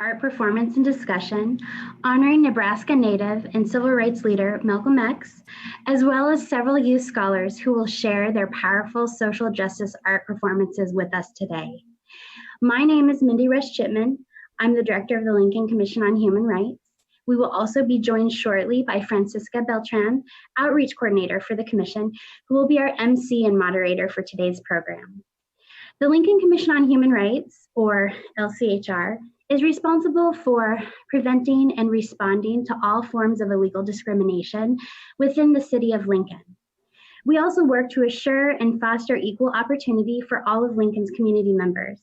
Art performance and discussion honoring Nebraska native and civil rights leader Malcolm X, as well as several youth scholars who will share their powerful social justice art performances with us today. My name is Mindy Rush Chipman. I'm the director of the Lincoln Commission on Human Rights. We will also be joined shortly by Francisca Beltran, outreach coordinator for the commission, who will be our MC and moderator for today's program. The Lincoln Commission on Human Rights, or LCHR, is responsible for preventing and responding to all forms of illegal discrimination within the city of Lincoln. We also work to assure and foster equal opportunity for all of Lincoln's community members.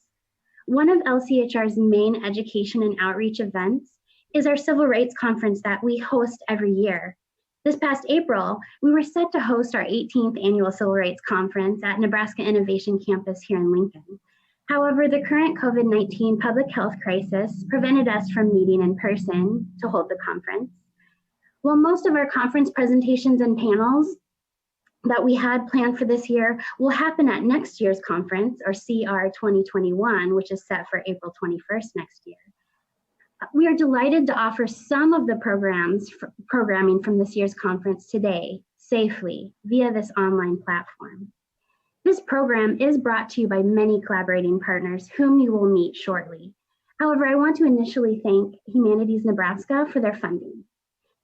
One of LCHR's main education and outreach events is our Civil Rights Conference that we host every year. This past April, we were set to host our 18th annual Civil Rights Conference at Nebraska Innovation Campus here in Lincoln. However, the current COVID-19 public health crisis prevented us from meeting in person to hold the conference. While most of our conference presentations and panels that we had planned for this year will happen at next year's conference, or CR 2021, which is set for April 21st next year. We are delighted to offer some of the programming from this year's conference today, safely, via this online platform. This program is brought to you by many collaborating partners whom you will meet shortly. However, I want to initially thank Humanities Nebraska for their funding.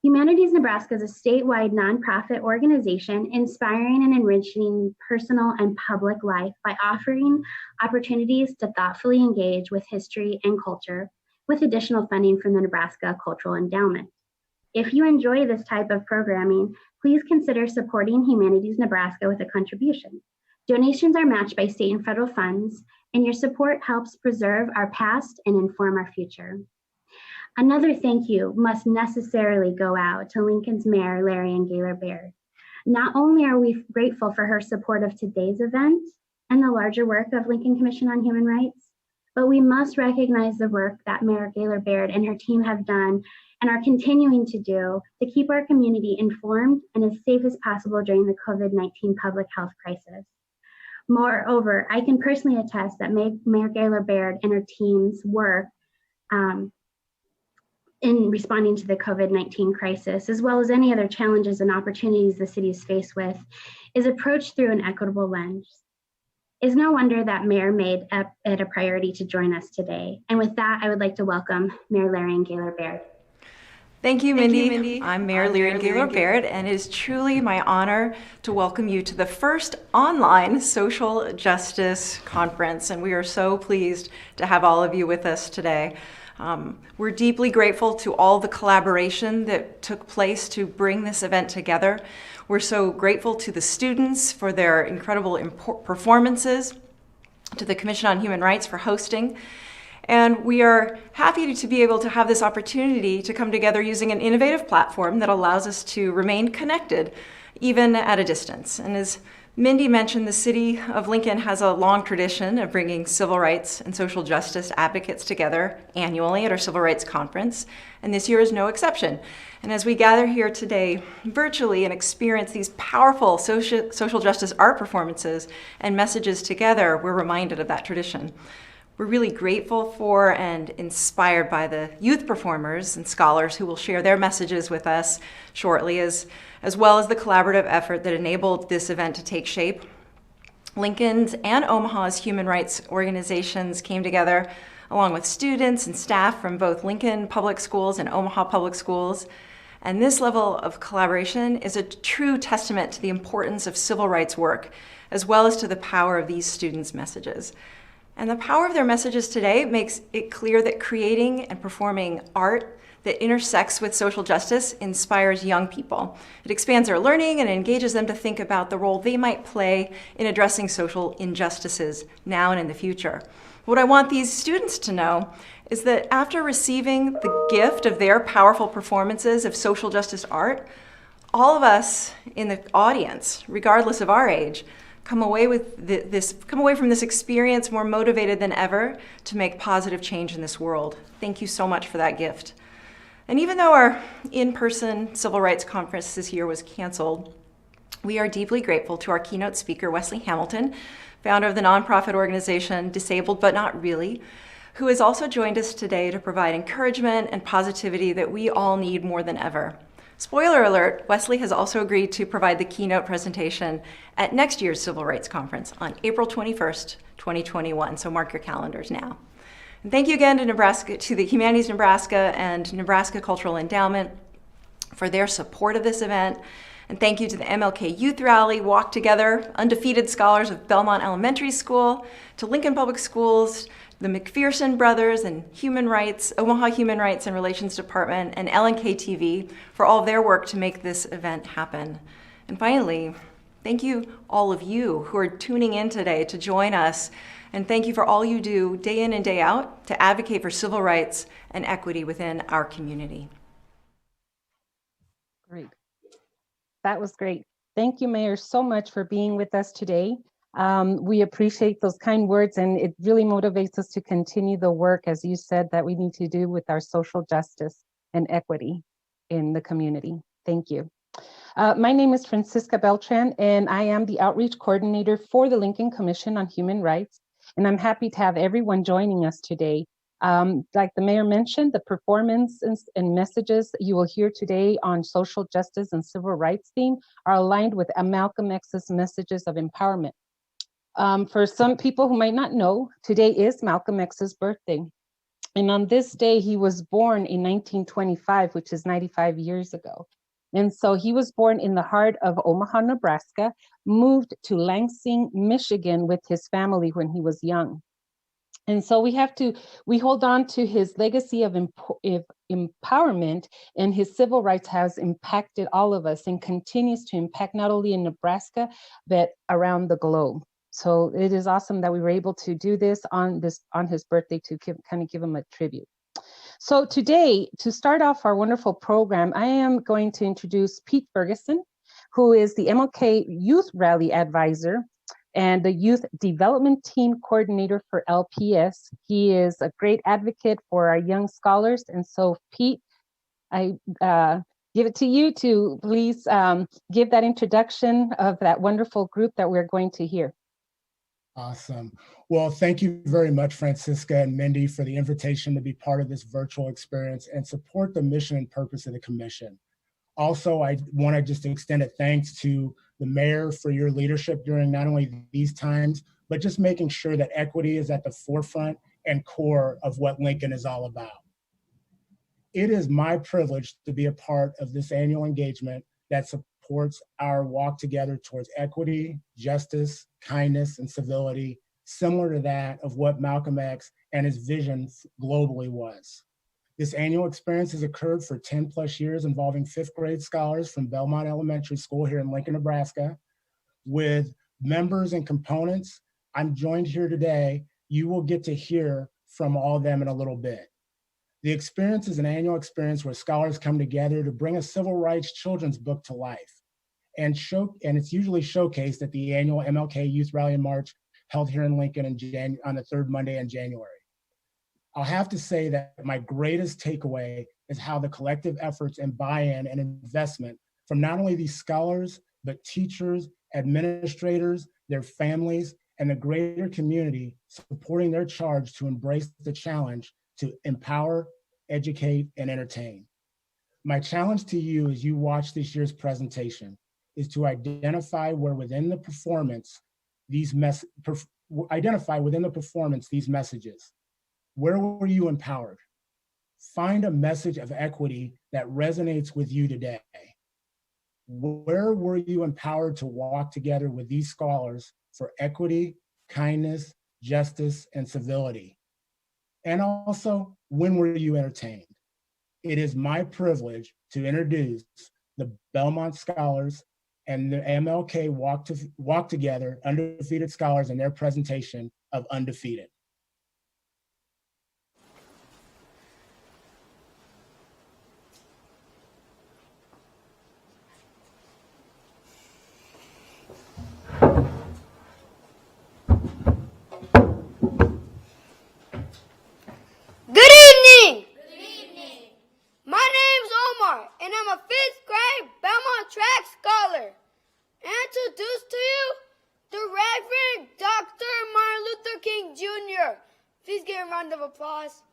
Humanities Nebraska is a statewide nonprofit organization inspiring and enriching personal and public life by offering opportunities to thoughtfully engage with history and culture with additional funding from the Nebraska Cultural Endowment. If you enjoy this type of programming, please consider supporting Humanities Nebraska with a contribution. Donations are matched by state and federal funds, and your support helps preserve our past and inform our future. Another thank you must necessarily go out to Lincoln's Mayor, Larry and Gaylor Baird. Not only are we grateful for her support of today's event and the larger work of Lincoln Commission on Human Rights, but we must recognize the work that Mayor Gaylor Baird and her team have done and are continuing to do to keep our community informed and as safe as possible during the COVID-19 public health crisis. Moreover, I can personally attest that Mayor Gaylor Baird and her team's work in responding to the COVID-19 crisis, as well as any other challenges and opportunities the city is faced with, is approached through an equitable lens. It's no wonder that Mayor made it a priority to join us today. And with that, I would like to welcome Mayor Larry and Gaylor Baird. Thank you, Mindy. I'm Mayor Larry Gaylor Barrett, and it is truly my honor to welcome you to the first online social justice conference, and we are so pleased to have all of you with us today. We're deeply grateful to all the collaboration that took place to bring this event together. We're so grateful to the students for their incredible performances, to the Commission on Human Rights for hosting, and we are happy to be able to have this opportunity to come together using an innovative platform that allows us to remain connected, even at a distance. And as Mindy mentioned, the city of Lincoln has a long tradition of bringing civil rights and social justice advocates together annually at our Civil Rights Conference, and this year is no exception. And as we gather here today virtually and experience these powerful social justice art performances and messages together, we're reminded of that tradition. We're really grateful for and inspired by the youth performers and scholars who will share their messages with us shortly, as well as the collaborative effort that enabled this event to take shape. Lincoln's and Omaha's human rights organizations came together along with students and staff from both Lincoln Public Schools and Omaha Public Schools. And this level of collaboration is a true testament to the importance of civil rights work, as well as to the power of these students' messages. And the power of their messages today makes it clear that creating and performing art that intersects with social justice inspires young people. It expands their learning and engages them to think about the role they might play in addressing social injustices now and in the future. What I want these students to know is that after receiving the gift of their powerful performances of social justice art, all of us in the audience, regardless of our age, come away from this experience more motivated than ever to make positive change in this world. Thank you so much for that gift. And even though our in-person Civil Rights Conference this year was canceled, we are deeply grateful to our keynote speaker, Wesley Hamilton, founder of the nonprofit organization Disabled But Not Really, who has also joined us today to provide encouragement and positivity that we all need more than ever. Spoiler alert, Wesley has also agreed to provide the keynote presentation at next year's Civil Rights Conference on April 21st, 2021, so mark your calendars now. And thank you again to the Humanities Nebraska and Nebraska Cultural Endowment for their support of this event. And thank you to the MLK Youth Rally, Walk Together, Undefeated Scholars of Belmont Elementary School, to Lincoln Public Schools, the McPherson Brothers and Omaha Human Rights and Relations Department, and LNK TV for all their work to make this event happen. And finally, thank you all of you who are tuning in today to join us. And thank you for all you do day in and day out to advocate for civil rights and equity within our community. Great. That was great. Thank you, Mayor, so much for being with us today. We appreciate those kind words, and it really motivates us to continue the work, as you said, that we need to do with our social justice and equity in the community. Thank you. My name is Francisca Beltran, and I am the Outreach Coordinator for the Lincoln Commission on Human Rights, and I'm happy to have everyone joining us today. Like the mayor mentioned, the performance and messages you will hear today on social justice and civil rights theme are aligned with Malcolm X's messages of empowerment. For some people who might not know, today is Malcolm X's birthday. And on this day, he was born in 1925, which is 95 years ago. And so he was born in the heart of Omaha, Nebraska, moved to Lansing, Michigan with his family when he was young. And so we hold on to his legacy of empowerment, and his civil rights has impacted all of us and continues to impact not only in Nebraska, but around the globe. So it is awesome that we were able to do this on his birthday to kind of give him a tribute. So today, to start off our wonderful program, I am going to introduce Pete Ferguson, who is the MLK Youth Rally Advisor and the Youth Development Team Coordinator for LPS. He is a great advocate for our young scholars. And so, Pete, I give it to you to please give that introduction of that wonderful group that we're going to hear. Awesome. Well, thank you very much, Francisca and Mindy, for the invitation to be part of this virtual experience and support the mission and purpose of the commission. Also, I want to just extend a thanks to the mayor for your leadership during not only these times, but just making sure that equity is at the forefront and core of what Lincoln is all about. It is my privilege to be a part of this annual engagement that supports our walk together towards equity, justice, kindness, and civility, similar to that of what Malcolm X and his vision globally was. This annual experience has occurred for 10 plus years, involving fifth grade scholars from Belmont Elementary School here in Lincoln, Nebraska. With members and components, I'm joined here today. You will get to hear from all of them in a little bit. The experience is an annual experience where scholars come together to bring a civil rights children's book to life. And it's usually showcased at the annual MLK Youth Rally and March held here in Lincoln on the third Monday in January. I'll have to say that my greatest takeaway is how the collective efforts and buy-in and investment from not only these scholars, but teachers, administrators, their families, and the greater community supporting their charge to embrace the challenge to empower, educate, and entertain. My challenge to you as you watch this year's presentation is to identify within the performance these messages. Where were you empowered? Find a message of equity that resonates with you today. Where were you empowered to walk together with these scholars for equity, kindness, justice, and civility? And also, when were you entertained? It is my privilege to introduce the Belmont Scholars and the MLK Walk Together Undefeated Scholars in their presentation of Undefeated. And I'm a 5th grade Belmont track scholar. And to introduce to you the Reverend Dr. Martin Luther King Jr. round of applause.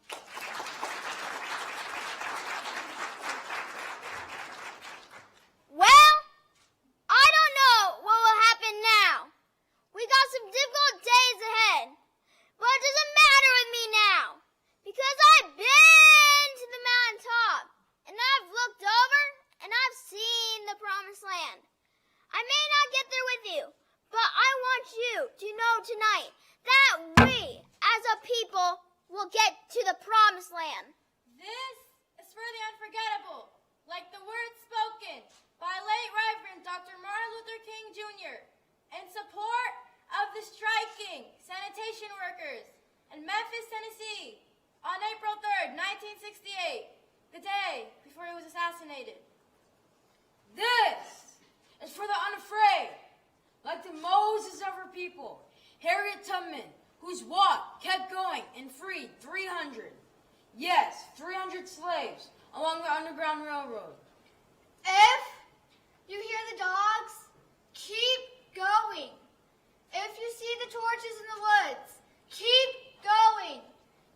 Well, I don't know what will happen now. We got some difficult days ahead, but it doesn't matter with me now, because I've been to the mountaintop, and I've looked over, and I've seen the promised land. I may not get there with you, but I want you to know tonight that we, as a people, will get to the promised land. This is for the unforgettable, like the words spoken by late Reverend Dr. Martin Luther King Jr. in support of the striking sanitation workers in Memphis, Tennessee on April 3rd, 1968, the day before he was assassinated. This is for the unafraid, like the Moses of her people, Harriet Tubman, whose walk kept going and freed 300, yes, 300 slaves along the Underground Railroad. If you hear the dogs, keep going. If you see the torches in the woods, keep going.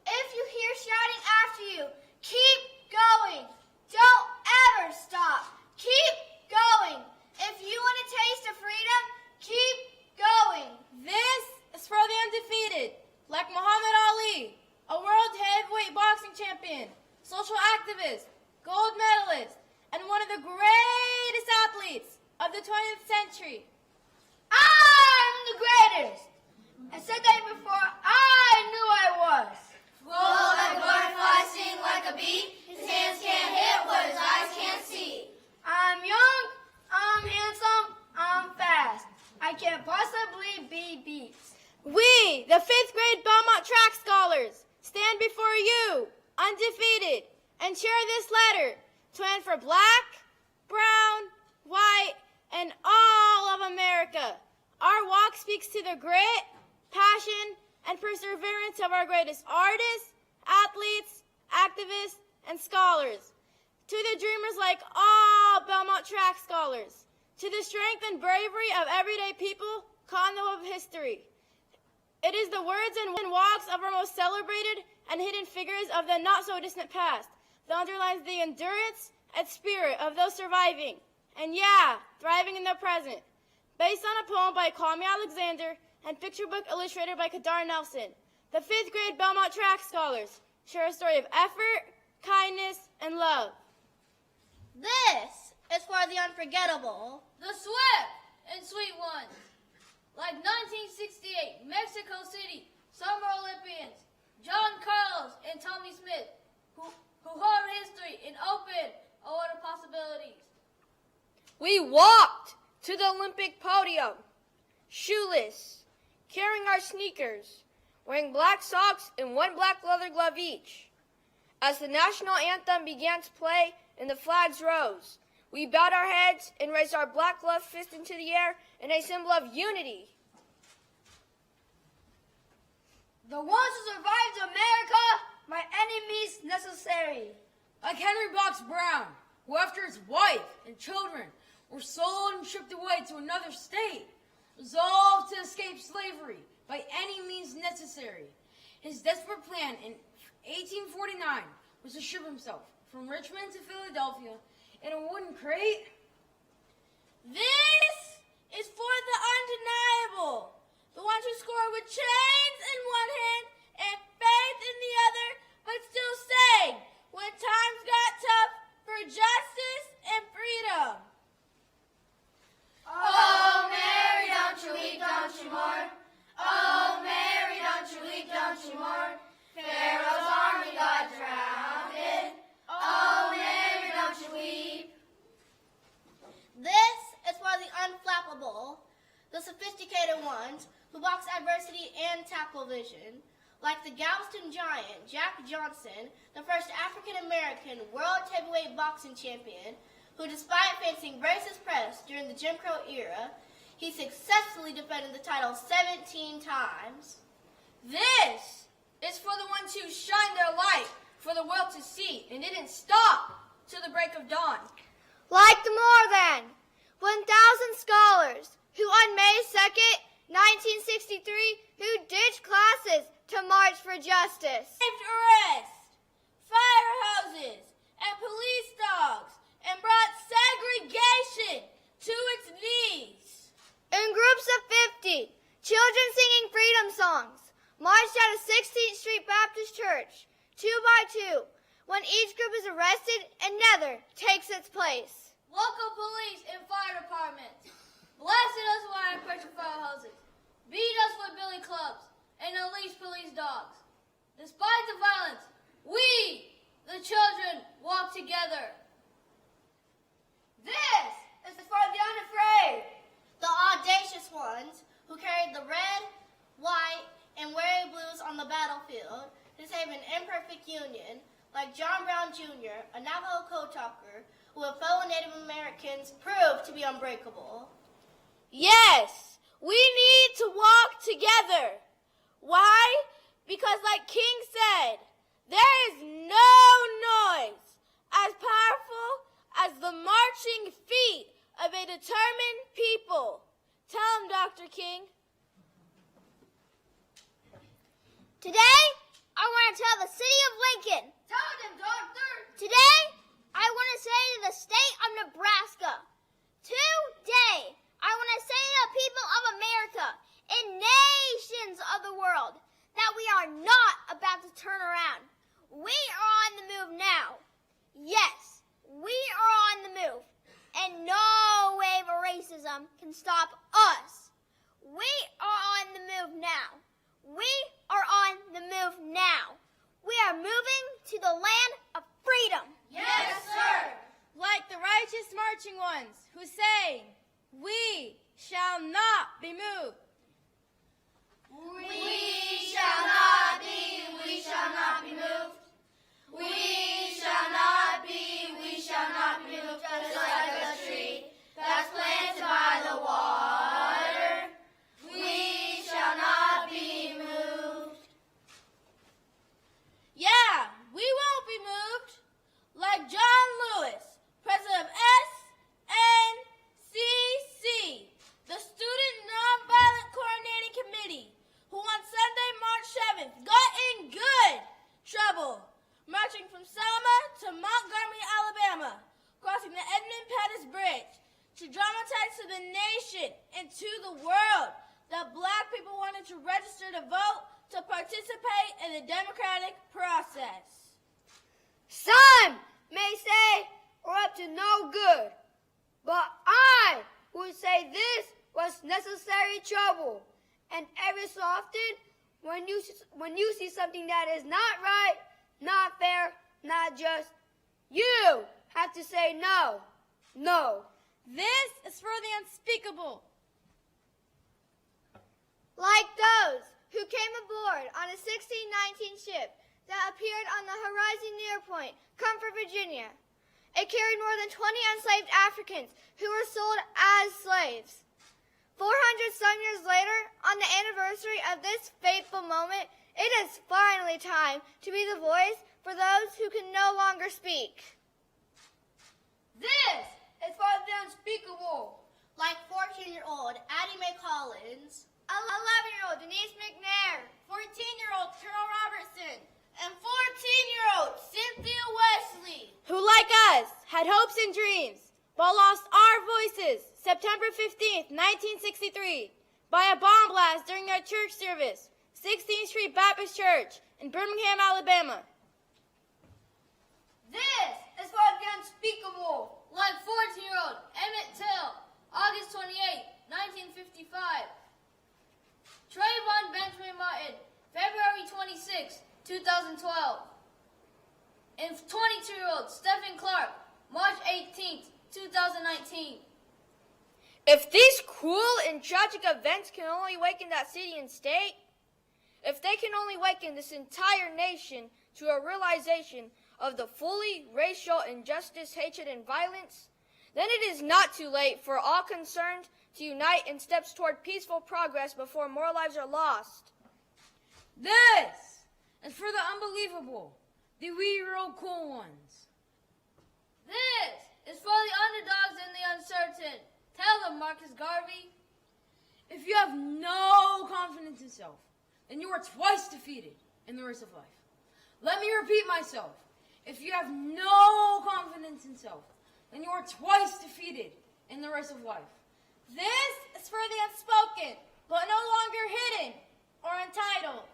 If you hear shouting after you, keep going. Don't ever stop. Keep going. If you want a taste of freedom, keep going. This is for the undefeated, like Muhammad Ali, a world heavyweight boxing champion, social activist, gold medalist, and one of the greatest athletes of the 20th century. I'm the greatest. I said that before I knew I was. Full like butterfly, sting like a bee. His hands can't hit what his eyes can't see. I'm young, I'm handsome, I'm fast. I can't possibly be beat. We, the 5th grade Belmont track scholars, stand before you, undefeated, and share this letter to end for black, brown, white, and all of America. Our walk speaks to the grit, passion, and perseverance of our greatest artists, athletes, activists, and scholars. To the dreamers like all Belmont track scholars. To the strength and bravery of everyday people caught in the web of history. It is the words and walks of our most celebrated and hidden figures of the not-so-distant past that underlines the endurance and spirit of those surviving, and yeah, thriving in the present. Based on a poem by Kwame Alexander and picture book illustrated by Kadar Nelson, the 5th grade Belmont track scholars share a story of effort, kindness, and love. This is for the unforgettable. The swift and sweet ones. Like 1968, Mexico City, Summer Olympians, John Carlos and Tommy Smith, who hold history and open a world of possibilities. We walked to the Olympic podium, shoeless, carrying our sneakers, wearing black socks and one black leather glove each. As the national anthem began to play and the flags rose, we bowed our heads and raised our black gloved fist into the air in a symbol of unity. The ones who survived America, my enemies necessary. Like Henry Box Brown, who after his wife and children were sold and shipped away to another state, resolved to escape slavery by any means necessary. His desperate plan in 1849 was to ship himself from Richmond to Philadelphia in a wooden crate. This is for the undeniable, the ones who scored with chains in one hand and faith in the other, but still sang when times got tough for justice and freedom. Oh, Mary, don't you weep, don't you mourn. Oh, Mary, don't you weep, don't you mourn. Pharaoh's army got drowned. Oh, Mary, don't you weep. This is for the unflappable, the sophisticated ones who box adversity and tackle vision, like the Galveston giant, Jack Johnson, the first African-American world heavyweight boxing champion, who despite facing racist press during the Jim Crow era, he successfully defended the title 17 times. This is for the ones who shined their light for the world to see and didn't stop till the break of dawn. Like the more than 1,000 scholars who on May 2nd, 1963, who ditched classes to the march for justice. Saved arrest, fire hoses, and police dogs, and brought segregation to its knees. In groups of 50, children singing freedom songs marched out of 16th Street Baptist Church, 2 by 2, when each group is arrested, another takes its place. Local police and fire departments blasted us with iron pressure fire hoses, beat us with billy clubs, and unleashed police dogs. Despite the violence, we, the children, walked together. This is for the unafraid, the audacious ones who carried the red, white, and wary blues on the battlefield to save an imperfect union, like John Brown Jr., a Navajo code talker who with fellow Native Americans proved to be unbreakable. Yes, we need to walk together. Why? Because like King said, there is no noise as powerful as the marching feet of a determined people. Tell him, Dr. King. Today, I want to tell the city of Lincoln. Tell them, Doctor. Today, I want to say to the state of Nebraska. Today, I want to say to the people of America and nations of the world that we are not about to turn around. We are on the move now. Yes, we are on the move. And no wave of racism can stop us. We are on the move now. We are on the move now. We are moving to the land of freedom. Yes, sir. Like the righteous marching ones who say, we shall not be moved. We shall not be moved. We shall not be moved. We shall not be moved. Just like a tree that's planted by the water. We shall not be moved. Yeah, we won't be moved. Like John Lewis, president of SNCC, the Student Nonviolent Coordinating Committee, who on Sunday, March 7th, got in good trouble, marching from Selma to Montgomery, Alabama, crossing the Edmund Pettus Bridge, to dramatize to the nation and to the world that black people wanted to register to vote to participate in the democratic process. Some may say we're up to no good, but I would say this was necessary trouble. And every so often, when you see something that is not right, not fair, not just, you have to say no, no. This is for the unspeakable. Like those who came aboard on a 1619 ship that appeared on the Horizon Near Point, Comfort, Virginia. It carried more than 20 enslaved Africans who were sold as slaves. 400-some years later, on the anniversary of this fateful moment, it is finally time to be the voice for those who can no longer speak. This is for the unspeakable. Like 14-year-old Addie Mae Collins, 11-year-old Denise McNair, 14-year-old Carol Robertson, and 14-year-old Cynthia Wesley, who like us had hopes and dreams, but lost our voices September 15th, 1963, by a bomb blast during their church service, 16th Street Baptist Church in Birmingham, Alabama. This is for the unspeakable. Like 14-year-old Emmett Till, August 28, 1955. Trayvon Benjamin Martin, February 26, 2012. And 22-year-old Stephen Clark, March 18, 2019. If these cruel and tragic events can only awaken that city and state, if they can only awaken this entire nation to a realization of the fully racial injustice, hatred, and violence, then it is not too late for all concerned to unite in steps toward peaceful progress before more lives are lost. This is for the unbelievable, the we-real cool ones. This is for the underdogs and the uncertain. Tell them, Marcus Garvey. If you have no confidence in self, then you are twice defeated. in the race of life. Let me repeat myself. If you have no confidence in self, then you are twice defeated in the race of life. This is for the unspoken, but no longer hidden or untitled.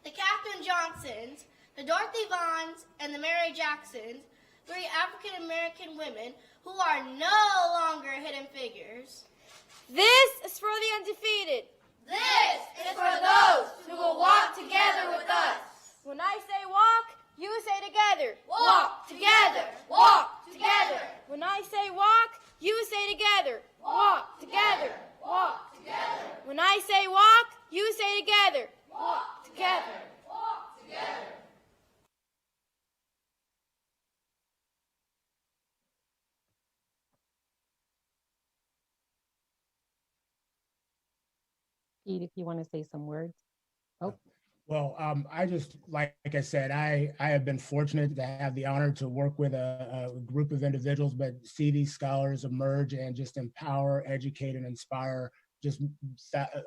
The Katherine Johnsons, the Dorothy Vaughns, and the Mary Jacksons, 3 African-American women who are no longer hidden figures. This is for the undefeated. This is for those who will walk together with us. When I say walk, you say together. Walk together, walk together. When I say walk, you say together. Walk together. Walk together, When I say walk, you say together. walk together, walk together. Pete, if you want to say some words. Oh, Well, I just, like I said, I have been fortunate to have the honor to work with a group of individuals, but see these scholars emerge and just empower, educate, and inspire just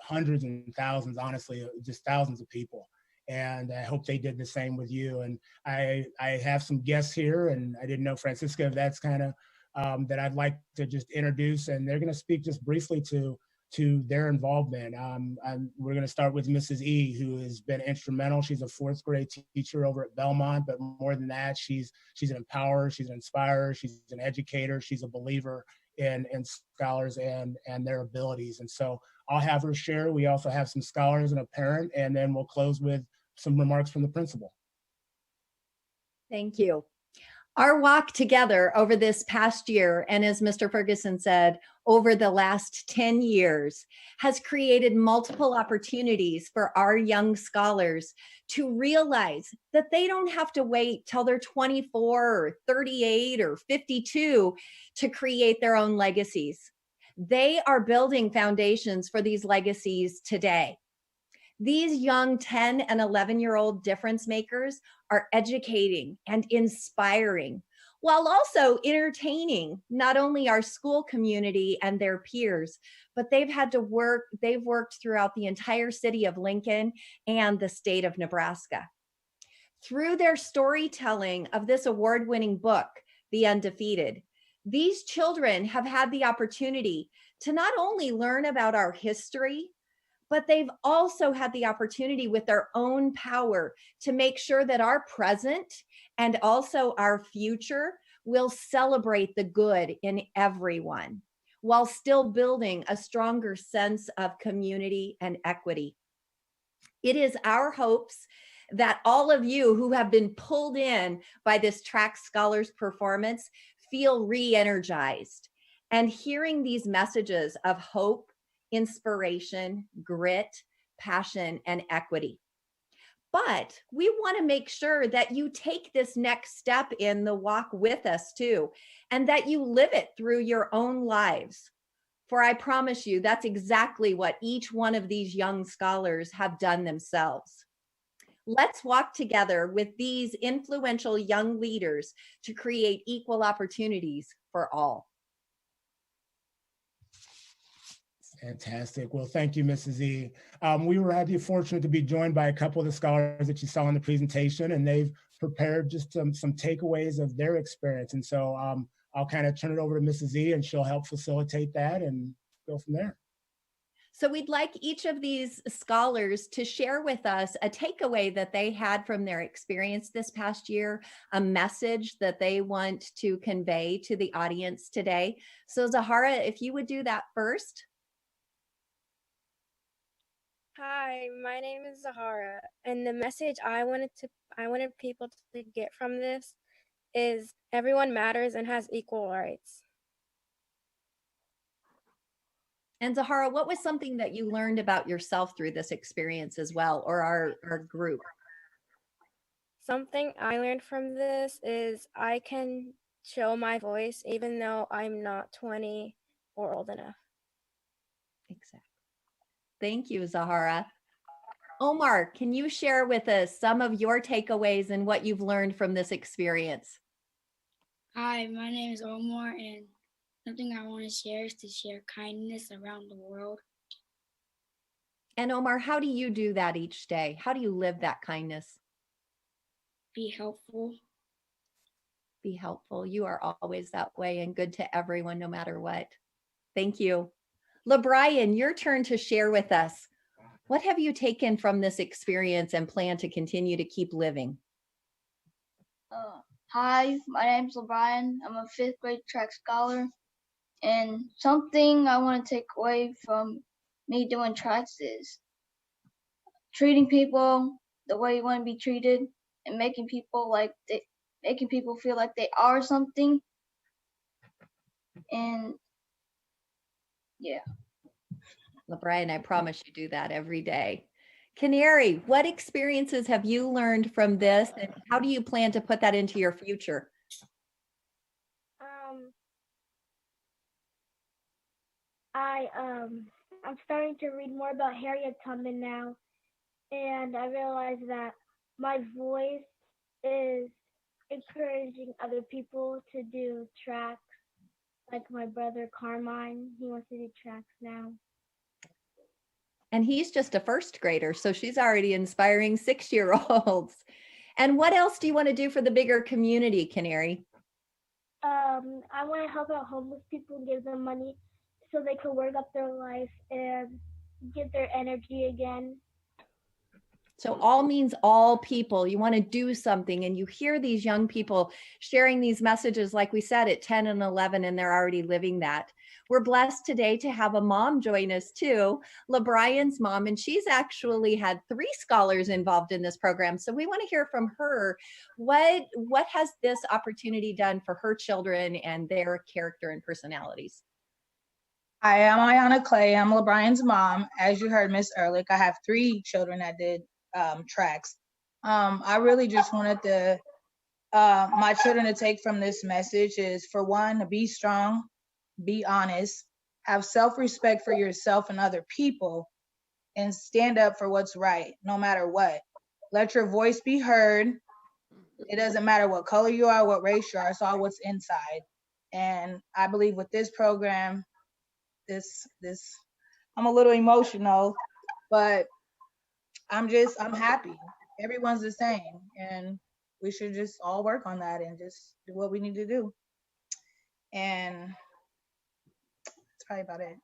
hundreds and thousands, honestly, just thousands of people. And I hope they did the same with you. And I have some guests here, and I didn't know, Francisca, if that's kind of that I'd like to just introduce, and they're going to speak just briefly to their involvement. We're going to start with Mrs. E, who has been instrumental. She's a 4th grade teacher over at Belmont, but more than that, she's an empowerer, she's an inspirer, she's an educator, she's a believer in scholars and their abilities. And so I'll have her share. We also have some scholars and a parent, and then we'll close with some remarks from the principal. Thank you. Our walk together over this past year, and as Mr. Ferguson said, over the last 10 years, has created multiple opportunities for our young scholars to realize that they don't have to wait till they're 24 or 38 or 52 to create their own legacies. They are building foundations for these legacies today. These young 10 and 11-year-old difference makers are educating and inspiring, while also entertaining not only our school community and their peers, but they've worked throughout the entire city of Lincoln and the state of Nebraska. Through their storytelling of this award-winning book, The Undefeated, these children have had the opportunity to not only learn about our history, but they've also had the opportunity with their own power to make sure that our present and also our future will celebrate the good in everyone, while still building a stronger sense of community and equity. It is our hopes that all of you who have been pulled in by this Track Scholars performance feel re-energized, and hearing these messages of hope, inspiration, grit, passion, and equity. But we want to make sure that you take this next step in the walk with us too, and that you live it through your own lives. For I promise you, that's exactly what each one of these young scholars have done themselves. Let's walk together with these influential young leaders to create equal opportunities for all. Fantastic. Well, thank you, Mrs. E. We were fortunate to be joined by a couple of the scholars that you saw in the presentation, and they've prepared just some takeaways of their experience. And so I'll kind of turn it over to Mrs. E, and she'll help facilitate that and go from there. So we'd like each of these scholars to share with us a takeaway that they had from their experience this past year, a message that they want to convey to the audience today. So Zahara, if you would do that first. Hi, my name is Zahara, and the message I wanted people to get from this is everyone matters and has equal rights. And Zahara, what was something that you learned about yourself through this experience as well, or our group? Something I learned from this is I can show my voice even though I'm not 20 or old enough. Exactly. Thank you, Zahara. Omar, can you share with us some of your takeaways and what you've learned from this experience? Hi, my name is Omar, and something I want to share is to share kindness around the world. And Omar, how do you do that each day? How do you live that kindness? Be helpful. Be helpful. You are always that way and good to everyone, no matter what. Thank you. LeBrian, your turn to share with us. What have you taken from this experience and plan to continue to keep living? Hi, my name's LeBrian. I'm a 5th grade track scholar. And something I want to take away from me doing tracks is treating people the way you want to be treated and making people feel like they are something. And yeah. LeBrian, I promise you do that every day. Canary, what experiences have you learned from this, and how do you plan to put that into your future? I'm starting to read more about Harriet Tubman now, and I realize that my voice is encouraging other people to do tracks, like my brother Carmine. He wants to do tracks now. And he's just a 1st grader, so she's already inspiring 6-year-olds. And what else do you want to do for the bigger community, Canary? I want to help out homeless people and give them money so they can work up their life and get their energy again. So all means all people. You want to do something, and you hear these young people sharing these messages, like we said, at 10 and 11, and they're already living that. We're blessed today to have a mom join us too, LeBrian's mom, and she's actually had 3 scholars involved in this program. So we want to hear from her. What has this opportunity done for her children and their character and personalities? Hi, I'm Ayana Clay. I'm LeBrian's mom. As you heard, Miss Ehrlich, I have 3 children that did tracks. I really just wanted my children to take from this message is, for one, to be strong, be honest, have self-respect for yourself and other people, and stand up for what's right, no matter what. Let your voice be heard. It doesn't matter what color you are, what race you are, it's all what's inside. And I believe with this program, I'm a little emotional, but I'm happy. Everyone's the same, and we should just all work on that and just do what we need to do. And that's probably about it.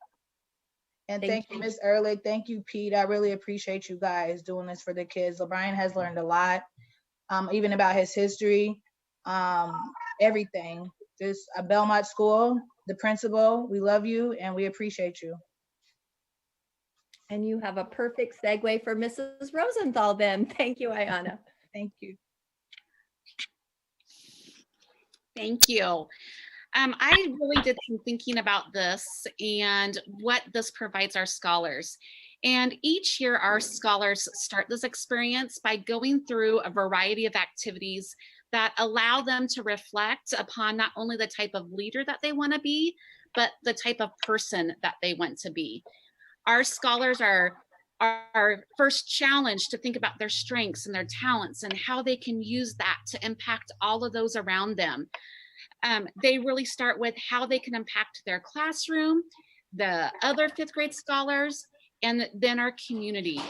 And thank you, Ms. Ehrlich. Thank you, Pete. I really appreciate you guys doing this for the kids. LeBrian has learned a lot, even about his history, everything. Just a Belmont school, the principal, we love you and we appreciate you. And you have a perfect segue for Mrs. Rosenthal then. Thank you, Ayana. Thank you. Thank you. I really did some thinking about this and what this provides our scholars. And each year our scholars start this experience by going through a variety of activities that allow them to reflect upon not only the type of leader that they want to be, but the type of person that they want to be. Our scholars are first challenged to think about their strengths and their talents and how they can use that to impact all of those around them. They really start with how they can impact their classroom, the other 5th grade scholars, and then our community.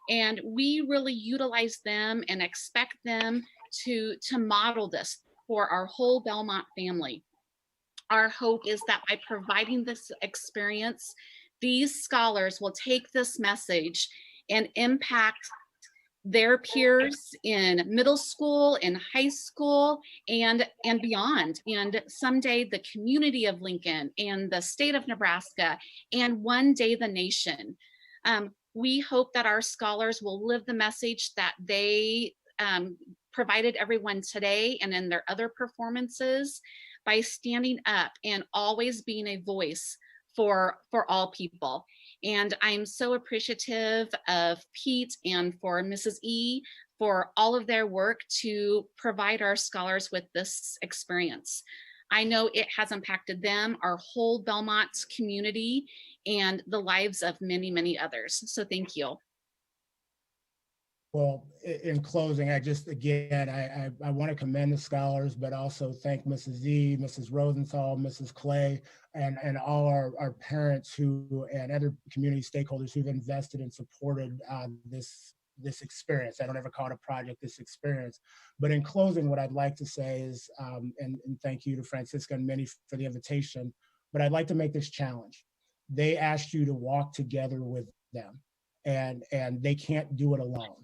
And we really utilize them and expect them to model this for our whole Belmont family. Our hope is that by providing this experience, these scholars will take this message and impact their peers in middle school, in high school, and beyond. And someday the community of Lincoln and the state of Nebraska, and one day the nation. We hope that our scholars will live the message that they provided everyone today and in their other performances by standing up and always being a voice for all people. And I'm so appreciative of Pete and for Mrs. E for all of their work to provide our scholars with this experience. I know it has impacted them, our whole Belmont community, and the lives of many, many others. So thank you. Well, in closing, I just, again, I want to commend the scholars, but also thank Mrs. Z, Mrs. Rosenthal, Mrs. Clay, and all our parents who and other community stakeholders who've invested and supported this experience. I don't ever call it a project, this experience. But in closing, what I'd like to say is, and thank you to Francisca and Minnie for the invitation, but I'd like to make this challenge. They asked you to walk together with them, and they can't do it alone.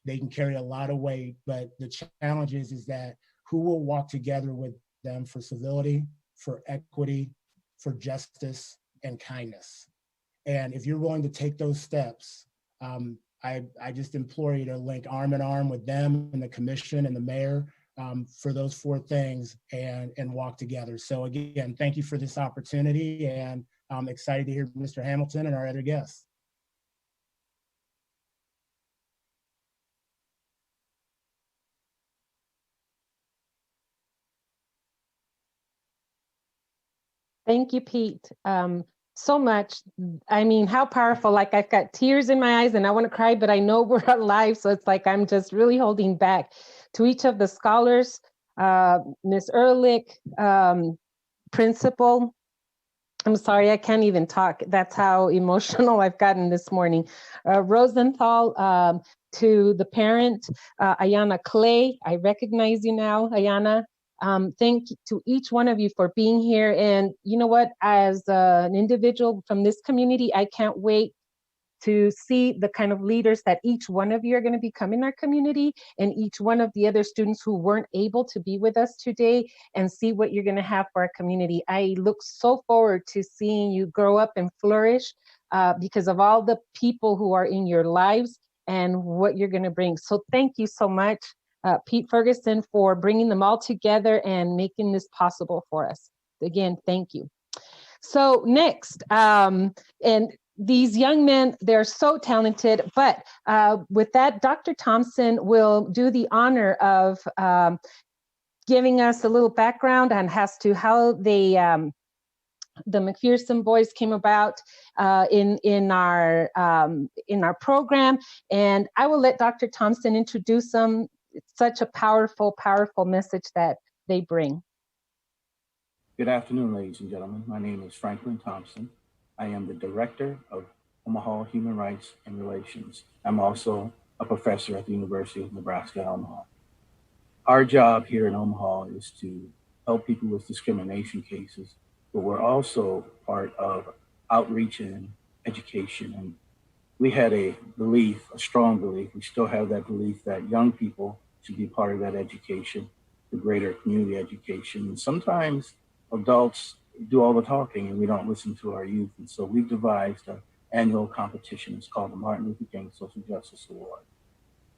They can carry a lot of weight, but the challenge is that who will walk together with them for civility, for equity, for justice, and kindness. And if you're willing to take those steps, I just implore you to link arm in arm with them and the commission and the mayor for those 4 things and walk together. So again, thank you for this opportunity, and I'm excited to hear Mr. Hamilton and our other guests. Thank you, Pete, so much. I mean, how powerful. Like, I've got tears in my eyes and I want to cry, but I know we're alive. So it's like I'm just really holding back. To each of the scholars, Ms. Ehrlich, principal, I'm sorry, I can't even talk. That's how emotional I've gotten this morning. Rosenthal, to the parent, Ayana Clay, I recognize you now, Ayana. Thank you to each one of you for being here. And you know what, as an individual from this community, I can't wait to see the kind of leaders that each one of you are going to become in our community, and each one of the other students who weren't able to be with us today, and see what you're going to have for our community. I look so forward to seeing you grow up and flourish because of all the people who are in your lives and what you're going to bring. So thank you so much, Pete Ferguson, for bringing them all together and making this possible for us. Again, thank you. So next, and these young men, they're so talented, but with that, Dr. Thompson will do the honor of giving us a little background on as to how they, the McPherson boys came about in our program. And I will let Dr. Thompson introduce them. It's such a powerful, powerful message that they bring. Good afternoon, ladies and gentlemen. My name is Franklin Thompson. I am the Director of Omaha Human Rights and Relations. I'm also a professor at the University of Nebraska, Omaha. Our job here in Omaha is to help people with discrimination cases, but we're also part of outreach and education. And we had a belief, a strong belief, we still have that belief that young people should be part of that education, the greater community education. And sometimes adults do all the talking and we don't listen to our youth. And so we've devised an annual competition. It's called the Martin Luther King Social Justice Award.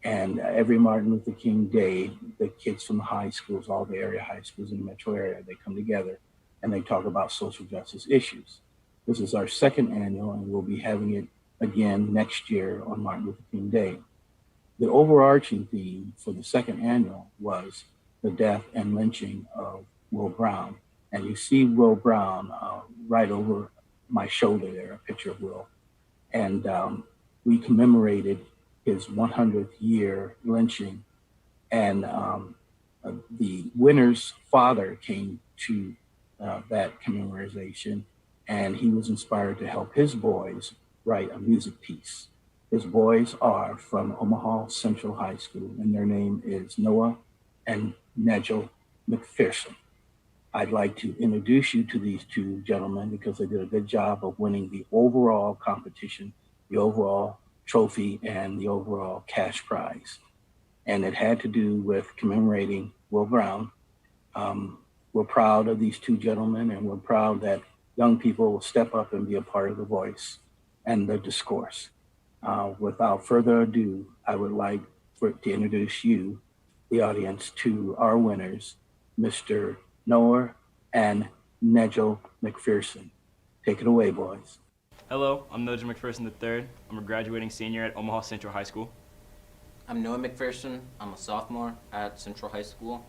And every Martin Luther King Day, the kids from the high schools, all the area high schools in the metro area, they come together and they talk about social justice issues. This is our second annual, and we'll be having it again next year on Martin Luther King Day. The overarching theme for the second annual was the death and lynching of Will Brown. And you see Will Brown right over my shoulder there, a picture of Will. And we commemorated his 100th year lynching. And the winner's father came to that commemoration, and he was inspired to help his boys write a music piece. His boys are from Omaha Central High School, and their name is Noah and Nigel McPherson. I'd like to introduce you to these two gentlemen because they did a good job of winning the overall competition, the overall trophy, and the overall cash prize. And it had to do with commemorating Will Brown. We're proud of these two gentlemen, and we're proud that young people will step up and be a part of the voice and the discourse. Without further ado, I would like to introduce you, the audience, to our winners, Mr. Noah and Nigel McPherson. Take it away, boys. Hello, I'm Nigel McPherson III. I'm a graduating senior at Omaha Central High School. I'm Noah McPherson. I'm a sophomore at Central High School.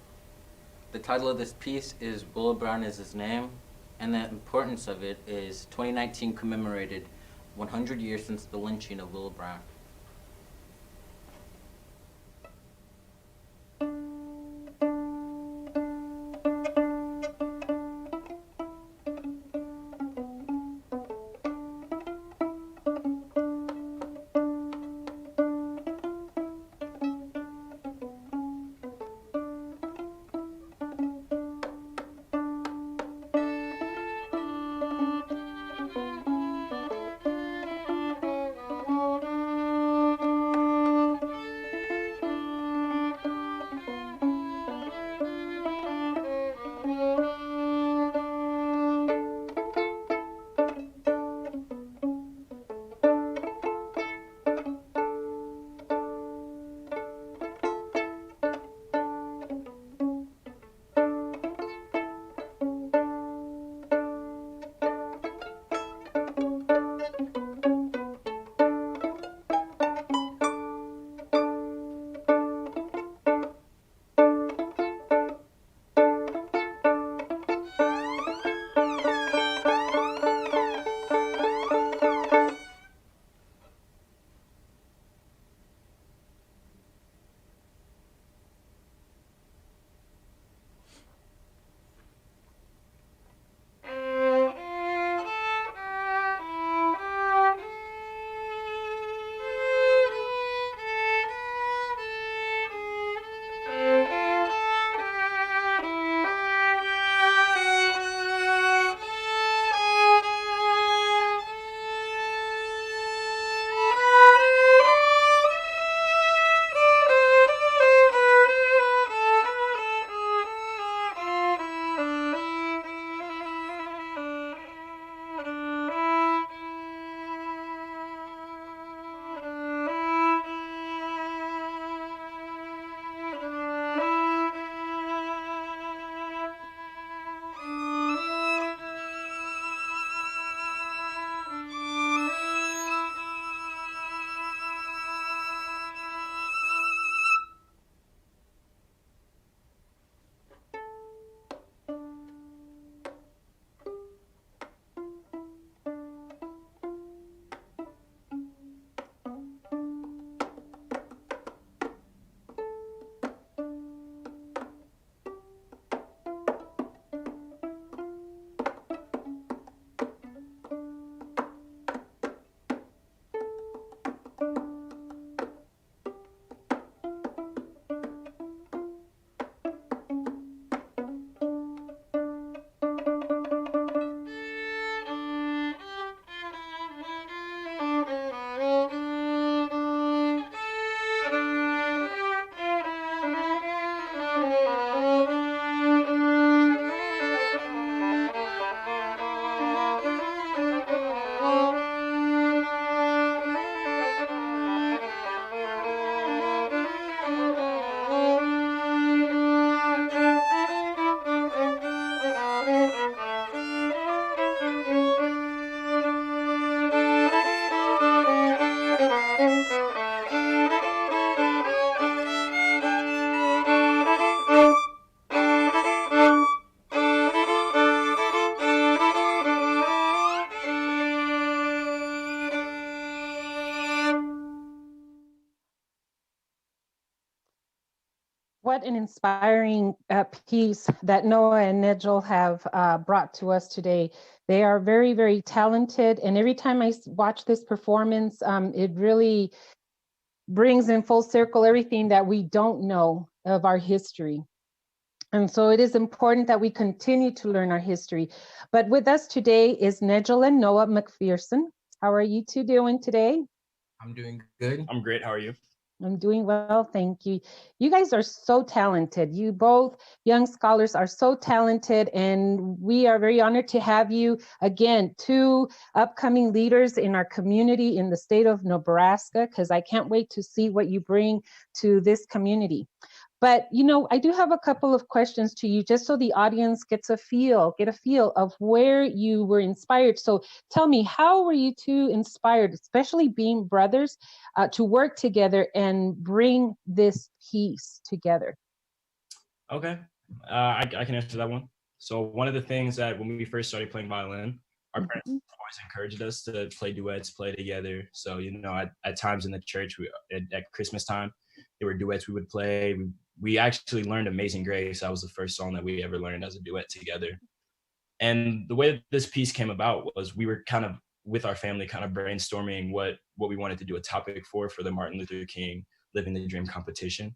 The title of this piece is Bulla Brown is His Name, and the importance of it is 2019 commemorated 100 years since the lynching of Will Brown. What an inspiring piece that Noah and Nigel have brought to us today. They are very, very talented. And every time I watch this performance, it really brings in full circle everything that we don't know of our history. And so it is important that we continue to learn our history. But with us today is Nigel and Noah McPherson. How are you two doing today? I'm doing good. I'm great. How are you? I'm doing well, thank you. You guys are so talented. You both young scholars are so talented, and we are very honored to have you again, two upcoming leaders in our community in the state of Nebraska, because I can't wait to see what you bring to this community. But, you know, I do have a couple of questions to you, just so the audience get a feel of where you were inspired. So tell me, how were you two inspired, especially being brothers, to work together and bring this piece together? Okay, I can answer that one. So one of the things that when we first started playing violin, our parents always encouraged us to play duets, play together. So, you know, at times in the church, at Christmas time, there were duets we would play. We actually learned Amazing Grace. That was the first song that we ever learned as a duet together. And the way that this piece came about was we were kind of with our family kind of brainstorming what we wanted to do a topic for the Martin Luther King Living the Dream competition.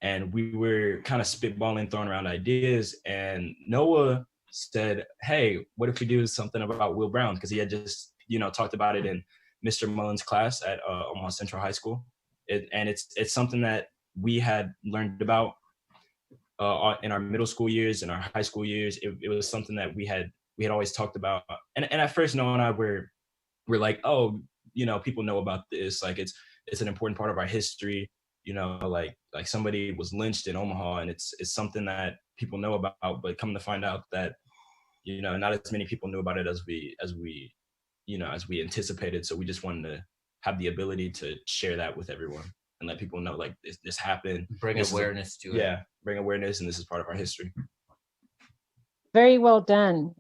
And we were kind of spitballing, throwing around ideas. And Noah said, hey, what if we do something about Will Brown? Because he had just, you know, talked about it in Mr. Mullen's class at Omaha Central High School. And it's something that we had learned about in our middle school years, in our high school years. It was something that we had always talked about. And at first, Noah and I were like, oh, you know, people know about this. Like it's an important part of our history. You know, like somebody was lynched in Omaha, and it's something that people know about. But come to find out that, you know, not as many people knew about it as we anticipated. So we just wanted to have the ability to share that with everyone and let people know, like, this happened. Bring awareness to it. Yeah, bring awareness, and this is part of our history. Very well done.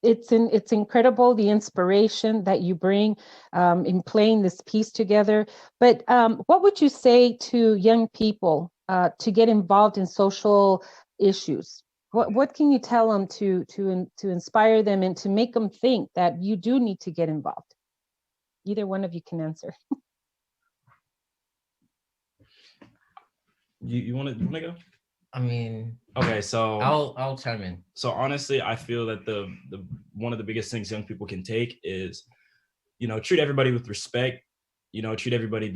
It's incredible, the inspiration that you bring in playing this piece together. But what would you say to young people to get involved in social issues? What can you tell them to inspire them and to make them think that you do need to get involved? Either one of you can answer. You want to go? I mean, okay, so I'll chime in. So honestly, I feel that the one of the biggest things young people can take is, you know, treat everybody with respect, you know, treat everybody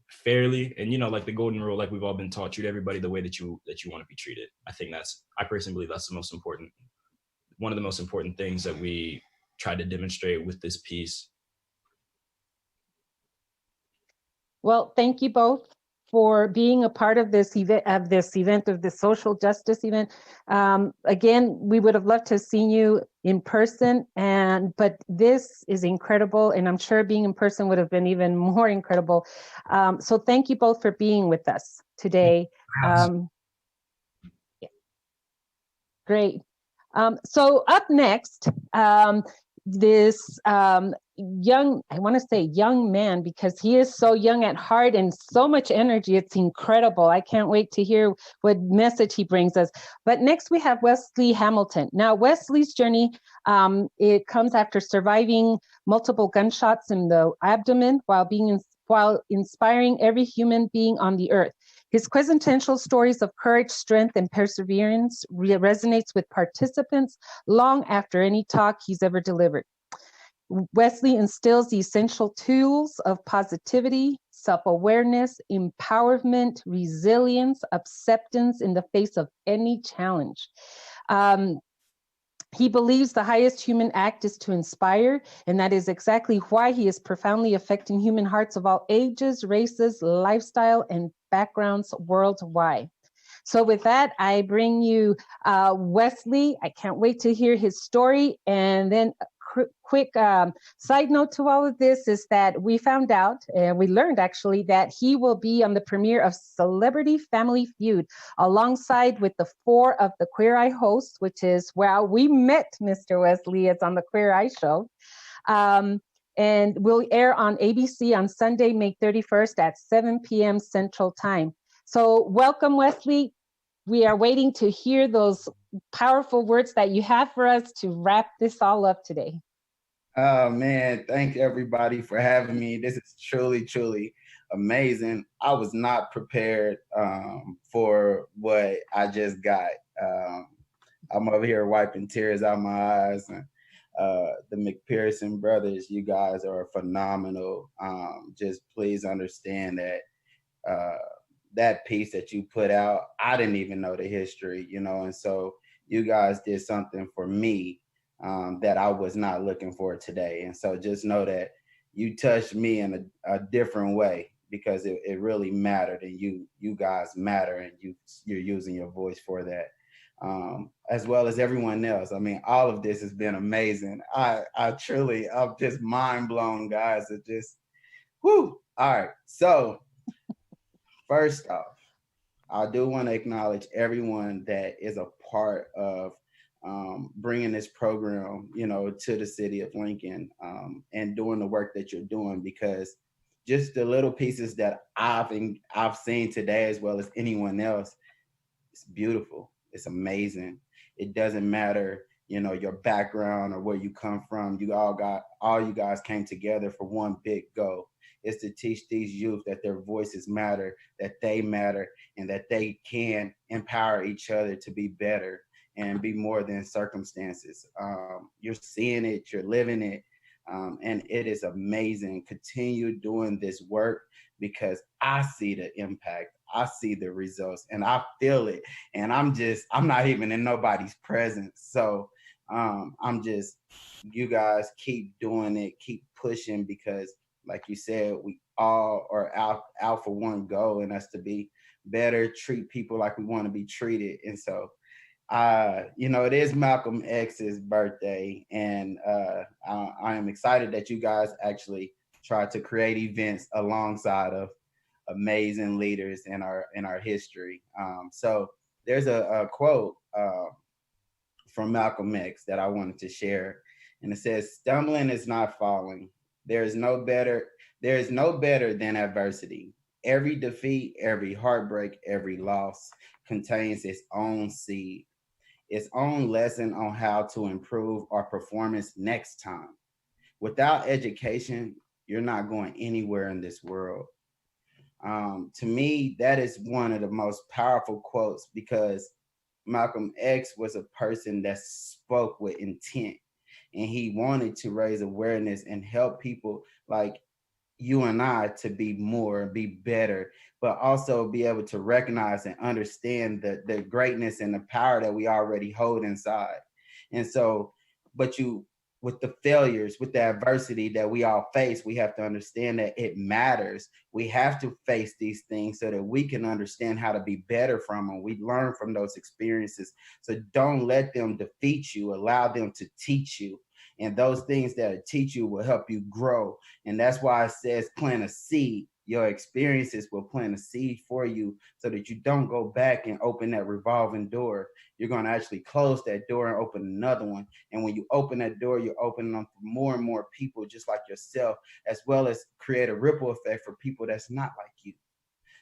fairly, and, you know, like the golden rule, like we've all been taught, treat everybody the way that you want to be treated. I personally believe that's one of the most important things that we try to demonstrate with this piece. Well, thank you both for being a part of this event, of the social justice event. Again, we would have loved to have seen you in person, but this is incredible, and I'm sure being in person would have been even more incredible. So thank you both for being with us today. Yeah. Great. So up next, this young man, because he is so young at heart and so much energy. It's incredible. I can't wait to hear what message he brings us. But next we have Wesley Hamilton. Now, Wesley's journey, it comes after surviving multiple gunshots in the abdomen while inspiring every human being on the earth. His quintessential stories of courage, strength, and perseverance resonates with participants long after any talk he's ever delivered. Wesley instills the essential tools of positivity, self-awareness, empowerment, resilience, acceptance in the face of any challenge. He believes the highest human act is to inspire, and that is exactly why he is profoundly affecting human hearts of all ages, races, lifestyle, and backgrounds worldwide. So with that, I bring you Wesley. I can't wait to hear his story. And then a quick side note to all of this is that we found out, and we learned actually, that he will be on the premiere of Celebrity Family Feud alongside with the 4 of the Queer Eye hosts, which is where we met Mr. Wesley. It's on the Queer Eye show. And will air on ABC on Sunday, May 31st at 7 p.m. Central Time. So welcome, Wesley. We are waiting to hear those powerful words that you have for us to wrap this all up today. Oh man, thank everybody for having me. This is truly, truly amazing. I was not prepared for what I just got. I'm over here wiping tears out my eyes. And the McPherson brothers, you guys are phenomenal. Just please understand that that piece that you put out, I didn't even know the history, and so you guys did something for me that I was not looking for today. And so just know that you touched me in a different way, because it really mattered, and you guys matter, and you're using your voice for that. As well as everyone else. I mean, all of this has been amazing. I'm just mind blown, guys. It just, whoo. All right. So first off, I do want to acknowledge everyone that is a part of bringing this program, to the city of Lincoln, and doing the work that you're doing, because just the little pieces that I've seen today, as well as anyone else, it's beautiful. It's amazing. It doesn't matter, your background or where you come from. All you guys came together for one big goal. Is to teach these youth that their voices matter, that they matter, and that they can empower each other to be better and be more than circumstances. You're seeing it, you're living it, and it is amazing. Continue doing this work, because I see the impact. I see the results, and I feel it. And I'm not even in nobody's presence. So you guys keep doing it, keep pushing, because like you said, we all are out for one goal, and that's to be better, treat people like we want to be treated. And so, it is Malcolm X's birthday, and I am excited that you guys actually try to create events alongside of amazing leaders in our history. So there's a quote from Malcolm X that I wanted to share, and it says, "Stumbling is not falling. There is no better than adversity. Every defeat, every heartbreak, every loss contains its own seed, its own lesson on how to improve our performance next time. Without education, you're not going anywhere in this world." To me, that is one of the most powerful quotes, because Malcolm X was a person that spoke with intent, and he wanted to raise awareness and help people like you and I to be better, but also be able to recognize and understand the greatness and the power that we already hold inside. And so, with the failures, with the adversity that we all face, we have to understand that it matters. We have to face these things so that we can understand how to be better from them. We learn from those experiences. So don't let them defeat you. Allow them to teach you. And those things that teach you will help you grow. And that's why it says plant a seed. Your experiences will plant a seed for you, so that you don't go back and open that revolving door. You're going to actually close that door and open another one. And when you open that door, you're opening them for more and more people just like yourself, as well as create a ripple effect for people that's not like you.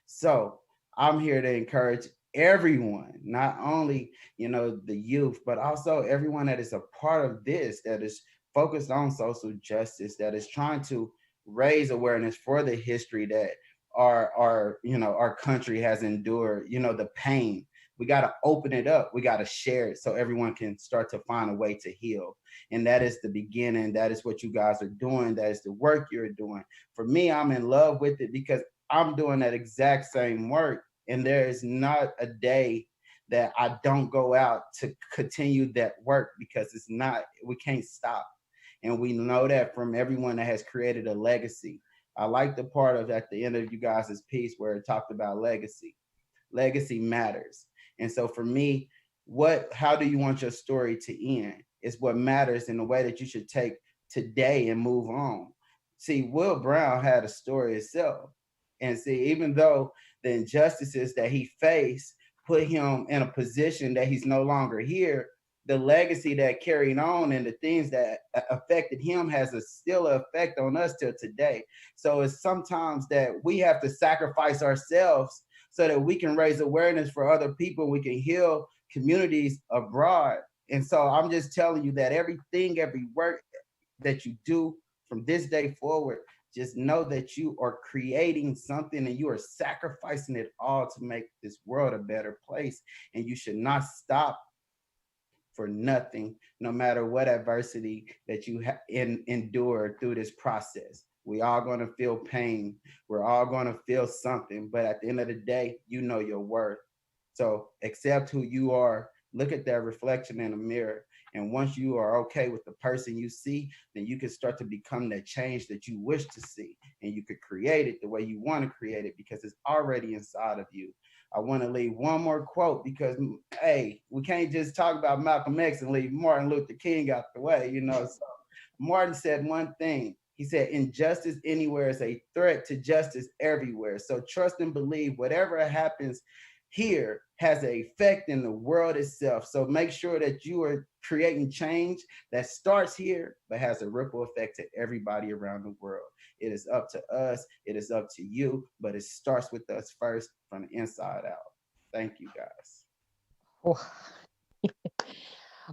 So I'm here to encourage everyone, not only, the youth, but also everyone that is a part of this, that is focused on social justice, that is trying to raise awareness for the history that our country has endured, the pain. We got to open it up. We got to share it so everyone can start to find a way to heal. And that is the beginning. That is what you guys are doing. That is the work you're doing. For me, I'm in love with it, because I'm doing that exact same work. And there is not a day that I don't go out to continue that work, because we can't stop. And we know that from everyone that has created a legacy. I like the part of at the end of you guys' piece where it talked about legacy. Legacy matters. And so for me, how do you want your story to end is what matters, in the way that you should take today and move on. See, Will Brown had a story itself. And see, even though the injustices that he faced put him in a position that he's no longer here, the legacy that carried on and the things that affected him has still an effect on us till today. So it's sometimes that we have to sacrifice ourselves so that we can raise awareness for other people. We can heal communities abroad. And so I'm just telling you that everything, every work that you do from this day forward, just know that you are creating something and you are sacrificing it all to make this world a better place. And you should not stop for nothing, no matter what adversity that you endure through this process. We all going to feel pain. We're all going to feel something, but at the end of the day, you know your worth. So accept who you are. Look at that reflection in the mirror. And once you are okay with the person you see, then you can start to become that change that you wish to see. And you could create it the way you want to create it because it's already inside of you. I want to leave one more quote because, hey, we can't just talk about Malcolm X and leave Martin Luther King out the way, you know. So Martin said one thing. He said, injustice anywhere is a threat to justice everywhere. So trust and believe whatever happens here has an effect in the world itself. So make sure that you are creating change that starts here, but has a ripple effect to everybody around the world. It is up to us. It is up to you, but it starts with us first from the inside out. Thank you, guys. Oh.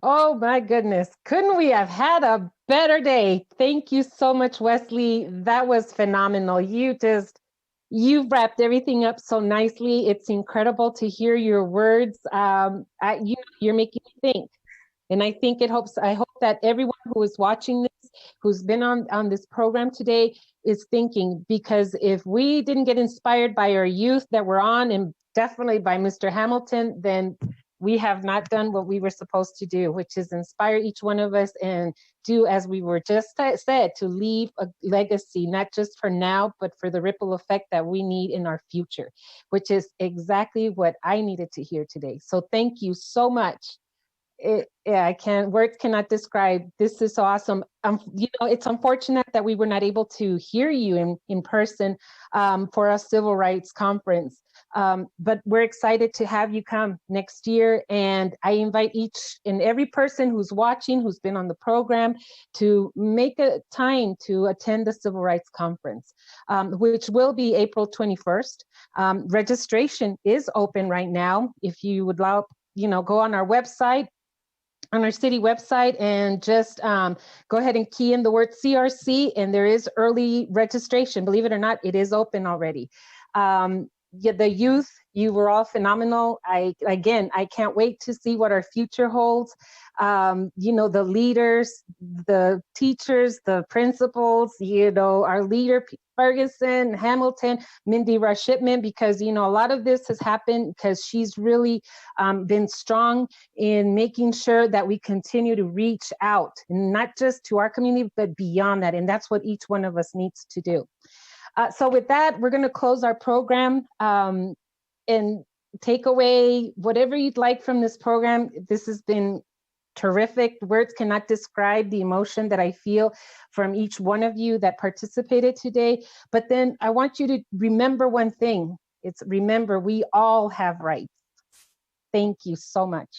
Oh my goodness. Couldn't we have had a better day? Thank you so much, Wesley. That was phenomenal. You've wrapped everything up so nicely. It's incredible to hear your words. You're making me think. And I hope that everyone who is watching this, who's been on this program today, is thinking, because if we didn't get inspired by our youth that we're on, and definitely by Mr. Hamilton, then we have not done what we were supposed to do, which is inspire each one of us and do as we were just said, to leave a legacy, not just for now, but for the ripple effect that we need in our future, which is exactly what I needed to hear today. So thank you so much. Words cannot describe. This is awesome. It's unfortunate that we were not able to hear you in person for our Civil Rights Conference. But we're excited to have you come next year. And I invite each and every person who's watching, who's been on the program, to make a time to attend the Civil Rights Conference, which will be April 21st. Registration is open right now. If you would like, go on our website, on our city website, and just go ahead and key in the word CRC, and there is early registration. Believe it or not, it is open already. The youth, you were all phenomenal. I can't wait to see what our future holds. The leaders, the teachers, the principals, our leader, Ferguson, Hamilton, Mindy Rush Shipman, because, a lot of this has happened because she's really been strong in making sure that we continue to reach out, and not just to our community, but beyond that. And that's what each one of us needs to do. So with that, we're going to close our program and take away whatever you'd like from this program. This has been terrific. Words cannot describe the emotion that I feel from each one of you that participated today. But then I want you to remember one thing. Remember, we all have rights. Thank you so much.